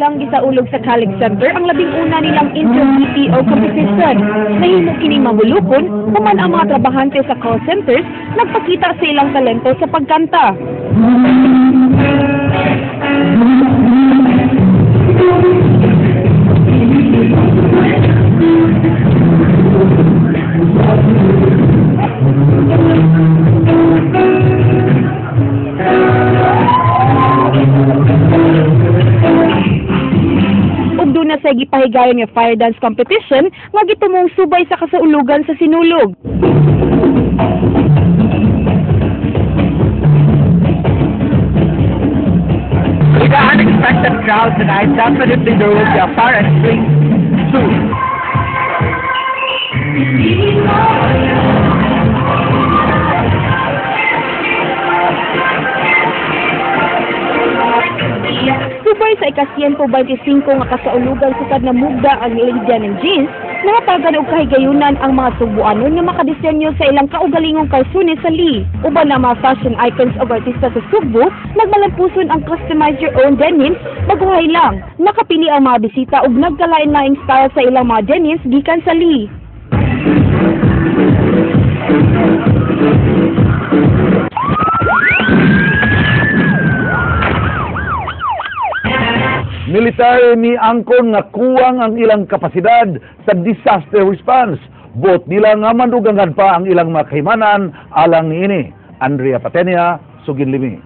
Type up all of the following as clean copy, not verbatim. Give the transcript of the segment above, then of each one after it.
nilang gisaulog sa College Center ang labing una nilang inter-BPO competition. Nahimok kining mabulukon human ang mga trabahante sa call centers nagpakita sa ilang talento sa pagkanta. Ugdo na sa gipahigayon nga fire dance competition nga gitumong subay sa kasaulugan sa sinulog. With the unexpected crowd tonight, definitely there will be a fire and swing soon. Subay sa ika-125 nga kasaulugan sukad na mugda ang Lydian and Jeans, nangatagan og kahigayunan ang mga Subuanon nga makadisenyo sa ilang kaugalingong kalsuni sa Lee. Uban na mga fashion icons o artista sa Subo, nagmalampuson ang customize your own denim, baguhay lang. Nakapili ang mga bisita og nagkalain-laing style sa ilang mga denims gikan sa Lee. Military ni angkon nga kuwang ang ilang kapasidad sa disaster response. Bot nila nga mandugangan pa ang ilang mga kahimanan alang niini. Andrea Patenia, Suginlimi.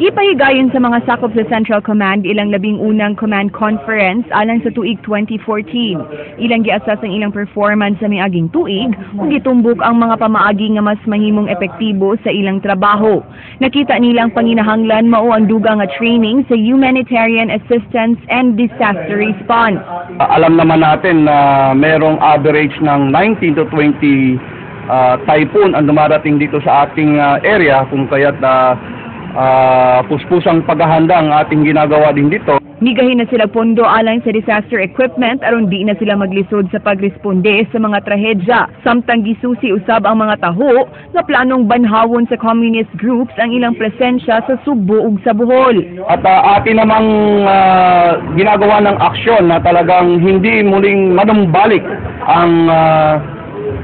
Gipahigayon sa mga sakop sa Central Command ilang labing unang command conference alang sa tuig 2014. Ilang giasas ang ilang performance sa miaging tuig ug gitumbok ang mga pamaagi nga mas mahimong epektibo sa ilang trabaho. Nakita nilang panginahanglan mao ang dugang nga training sa humanitarian assistance and disaster response. Alam naman natin na merong average ng 19 to 20 typhoon ang dumarating dito sa ating area, kung kaya't puspusang paghahanda ang ating ginagawa din dito. Migahin na sila pondo alang sa disaster equipment aron di na sila maglisod sa pagresponde sa mga trahedya. Samtang gisusi usab ang mga taho nga planong banhawon sa communist groups ang ilang presensya sa Subo ug sa Bohol. At atin namang ginagawa ng aksyon na talagang hindi muling manumbalik ang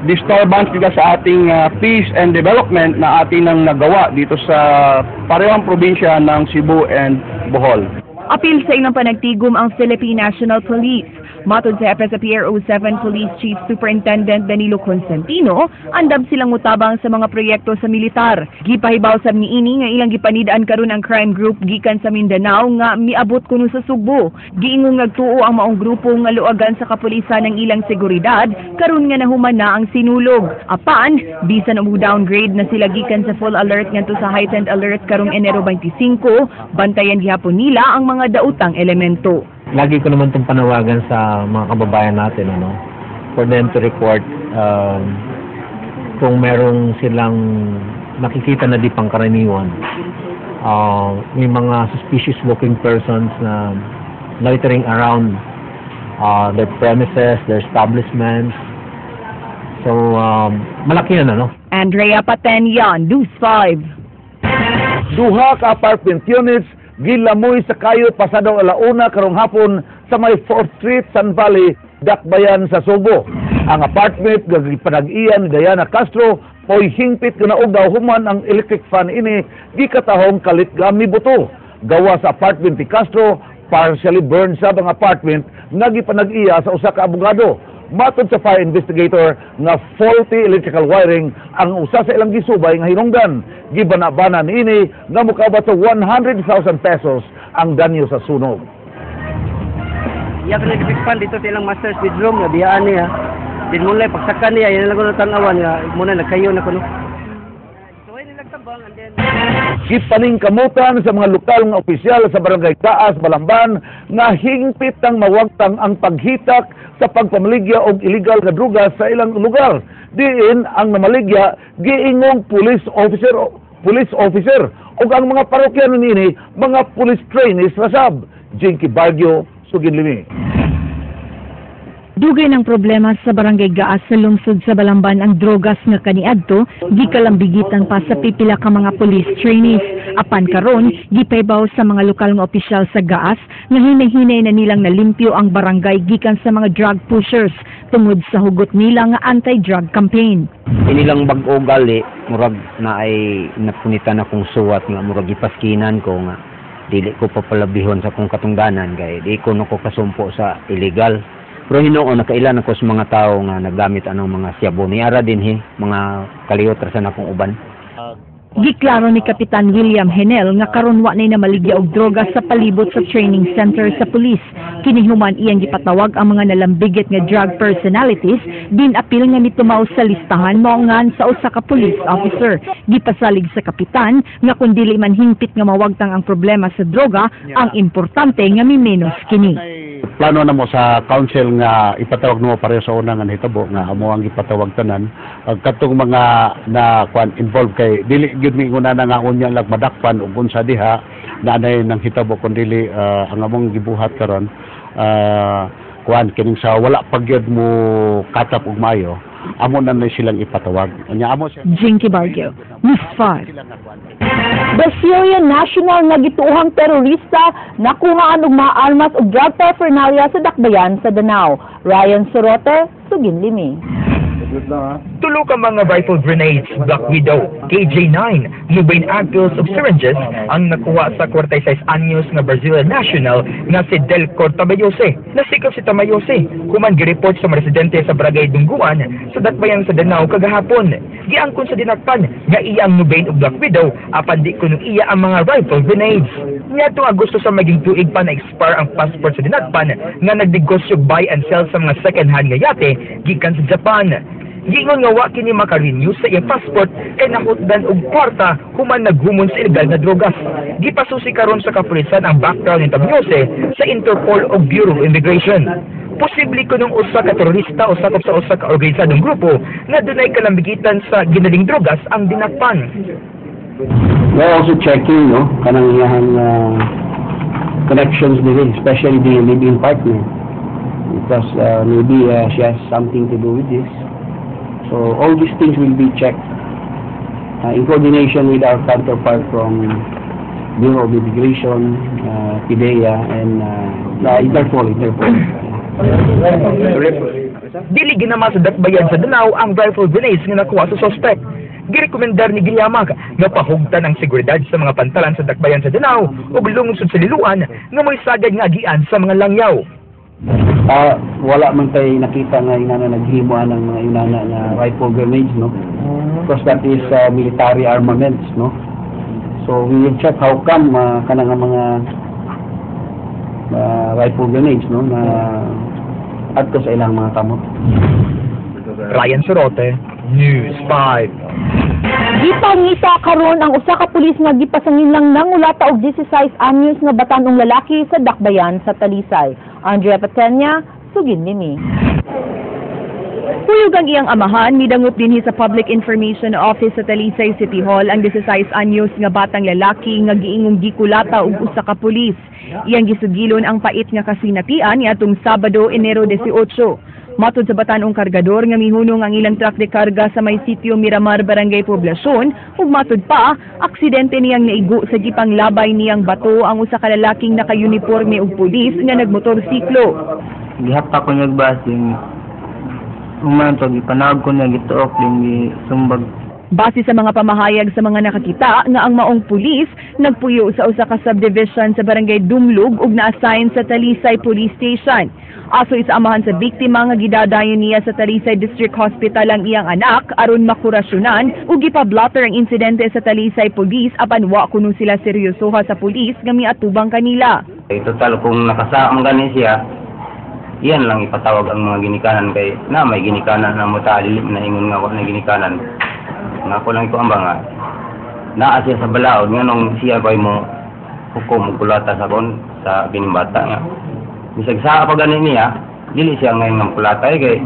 disturbance nila sa ating peace and development na atin nang nagawa dito sa parehong probinsya ng Cebu and Bohol. Apil sa ilang panagtigom ang Philippine National Police. Matod sa FSA-PRO 7 Police Chief Superintendent Danilo Constantino, andam silang mutabang sa mga proyekto sa militar. Gipahibaw sab niini nga ilang gipanid-an karon ang crime group gikan sa Mindanao nga miabot kuno sa Subo. Giingong nagtuo ang maong grupo nga luagan sa kapulisan ng ilang seguridad karon nga nahuman na ang sinulog. Apan, bisan og downgrade na sila gikan sa full alert ngadto sa heightened alert karong Enero 25, bantayan gihapon nila ang mga daotang elemento. Lagi ko naman itong panawagan sa mga kababayan natin, for them to report kung merong silang nakikita na di pangkaraniwan. May mga suspicious looking persons na loitering around their premises, their establishments. So, malaki yan, Andrea Patenia, News 5. Duha ka apartment units gilamoy sa kayo pasado alauna karong hapon sa may 4th Street, San Valley, Dakbayan sa Subo. Ang apartment gipanag-iyan ni Diana Castro mo'y hingpit kunaog daw human ang electric fan ini gikatahong kalit gami buto. Gawa sa apartment ni Castro, partially burned sa ang apartment nga gipanag-iya sa usa ka abogado. Matod sa fire investigator nga faulty electrical wiring ang usa sa ilang gisubay nga hinungdan. Gibana-bana niini nga mukabat sa 100,000 pesos ang danyo sa sunog. Iya ka electric fan dito sa ilang master's bedroom nga biyaan niya. Din mo lang pagsakan niya, yan lang ko natanawan nga muna nagkayo na kuno. So ay nilagtabang and then Gipaning kamutan sa mga lokal nga opisyal sa Barangay Taas, Balamban nga hingpit ang mawagtang ang paghitak sa pagpamaligya og illegal nga drugas sa ilang lugar. Diin ang namaligya giingong police officer ug ang mga parokyan niini mga police trainees rasab. Jinky Baguio, Suginlimi. Dugay ng problema sa barangay Gaas sa lungsod sa Balamban ang drogas nga kaniadto, gikalambigitan pa sa pipila ka mga police trainees. Apan karon, gipaybaw sa mga lokal nga opisyal sa Gaas nga hinay-hinay na nilang nalimpyo ang barangay gikan sa mga drug pushers tungod sa hugot nila nga anti-drug campaign. Inilang bag-o gali, murag na ay napunitan akong suwat nga murag ipaskinan ko nga dili ko papalabihon sa kong katungdanan kay di ko no ko kasumpo sa illegal. Pero hinoon nakailan ako sa mga tao nga naggamit anong mga siyabo ni ara dinhi mga kaliyot ra sa akong uban. Giklaro ni Kapitan William Henel nga karon wa nay namaligya og droga sa palibot sa training center sa pulis. Kinihuman iyang gipatawag ang mga nalambigit nga drug personalities din apil nga mitumaw sa listahan mao ngan sa usa ka police officer. Gipasalig sa kapitan nga kun dili man hingpit nga mawagtang ang problema sa droga, ang importante nga mimenos kini. Plano na mo sa council nga ipatawag mo pareho sa una nga nahitabo nga amo ang ipatawag tanan katong mga na kwan involved kay dili gyud mi una na nga unya lag madakpan ug unsa diha na anay nang hitabo kun dili ang among gibuhat karon kwan kining sa wala pa gyud mo katap og maayo amo na silang ipatawag nya amo siya Jinky Bargio, News 5. The Syrian national nga gituohang terorista nakuhaan og mga armas ug drug paraphernalia sa dakbayan sa Danao. Ryan Sorote, Suginlimi. Tulo ka mga rifle grenades, Black Widow, KJ-9, Nubain ampoules of syringes ang nakuha sa 46 anyos nga Brazilian national nga si Delcor Tabayose. Nasikap si Tabayose, human gireport sa mga residente sa Barangay Dungguan sa dakbayan sa Danao kagahapon. Giangkon sa dinakpan nga iya ang Nubain o Black Widow apan di kuno iya ang mga rifle grenades. Niadtong Agosto sa maging tuig pa na-expire ang passport sa dinakpan nga nagdegosyo buy and sell sa mga second-hand nga yate gikan sa Japan. Gingon nga wa kini maka-renew sa iyang passport kay nahutdan og kwarta human naghumon sa ilegal na drogas. Gipasusi karon sa kapulisan ang background ni Tabayose sa Interpol o Bureau of Immigration. Posible kunong usa ka terorista o sakop sa usa ka organisadong grupo na dunay kalambigitan sa ginaling drogas ang dinakpan. We're also checking kanang iyang connections nila, especially the living partner because maybe she has something to do with this. So all these things will be checked in coordination with our counterpart from Bureau of Immigration, PIDEA, and Interpol. Dili ginama sa dakbayan sa Danao ang rifle grenades nga nakuha sa suspect. Girekomendar ni Giliamag nga pahugtan ang seguridad sa mga pantalan sa dakbayan sa Danao ug lungsod sa Liloan nga may sagad nga agian sa mga langyaw. Wala man tayo nakita nga inana naghimo ng mga inana na rifle grenades, because that is military armaments, so we will check how come kanang mga rifle grenades na adto sa ilang mga kamot. Ryan Sorote, News 5. Gipangita karon ang usa ka pulis nga gipasangin lang nangulata og 16 anyos nga batan-ong lalaki sa dakbayan sa Talisay. Andrea Patenya, Suginlimi. Puyog ang iyang amahan, midangot dinhi sa Public Information Office sa Talisay City Hall ang 16 anyos nga batang lalaki nga giingong gikulata og usa ka pulis. Iyang gisugilon ang pait nga kasinatian niadtong Sabado, Enero 18. Matod sa batanong kargador nga mihunong ang ilang truck de karga sa may sitio Miramar, Barangay Poblacion, ug matod pa, aksidente niyang naigo sa gipanglabay niyang bato ang usa ka lalaking naka-uniforme og pulis nga nagmotorsiklo. Gihapa ko niyag basing umanto gipanawag ko niya gituok din sumbag. Base sa mga pamahayag sa mga nakakita nga ang maong pulis nagpuyo sa usa ka subdivision sa Barangay Dumlug ug na-assign sa Talisay Police Station. Aso isaamahan sa biktima nga gidadayon niya sa Talisay District Hospital ang iyang anak aron makurasyonan ug gipablotter ang insidente sa Talisay Police apan wa kuno sila seryosoha sa pulis nga miatubang kanila. Total kung nakasaam gani siya, iyan lang ipatawag ang mga ginikanan kay na may ginikanan na mutali na ingon nga ako na ginikanan. Nako lang ko ambang nga naa siya sa balaod nga nung siya bay mo hukom kulata sa kon sa binimbata nga bisag sa pag ganin niya dili siya ngayon ng kulata kay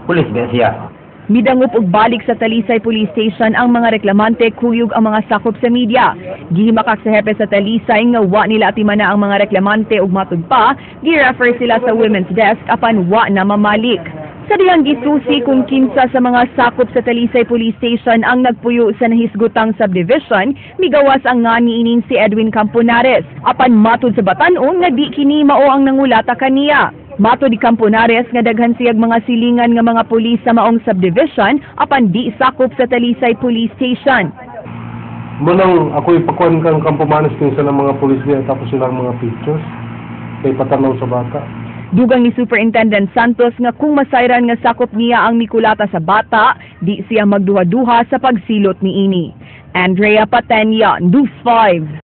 pulis ba siya Midangup og balik sa Talisay Police Station ang mga reklamante kuyog ang mga sakop sa media. Gihimakak sa hepe sa Talisay nga wa nila atimana ang mga reklamante ug matud pa, gi-refer sila sa women's desk apan wa na mamalik. Sa diyang gisusi kung kinsa sa mga sakop sa Talisay Police Station ang nagpuyo sa nahisgutang subdivision, migawas ang nga niining si Edwin Camponares. Apan matud sa batan-on nga di kini mao ang nangulata kaniya. Matud di Camponares nga daghan siyag mga silingan nga mga pulis sa maong subdivision apan di sakop sa Talisay Police Station. Munang ako ipakuan kang Campomanes kinsa ng mga pulis niya tapos silang mga pictures kay patanaw sa bata. Dugang ni Superintendent Santos nga kung masayran nga sakop niya ang mikulata sa bata, di siya magduha-duha sa pagsilot niini. Andrea Patenya, News 5.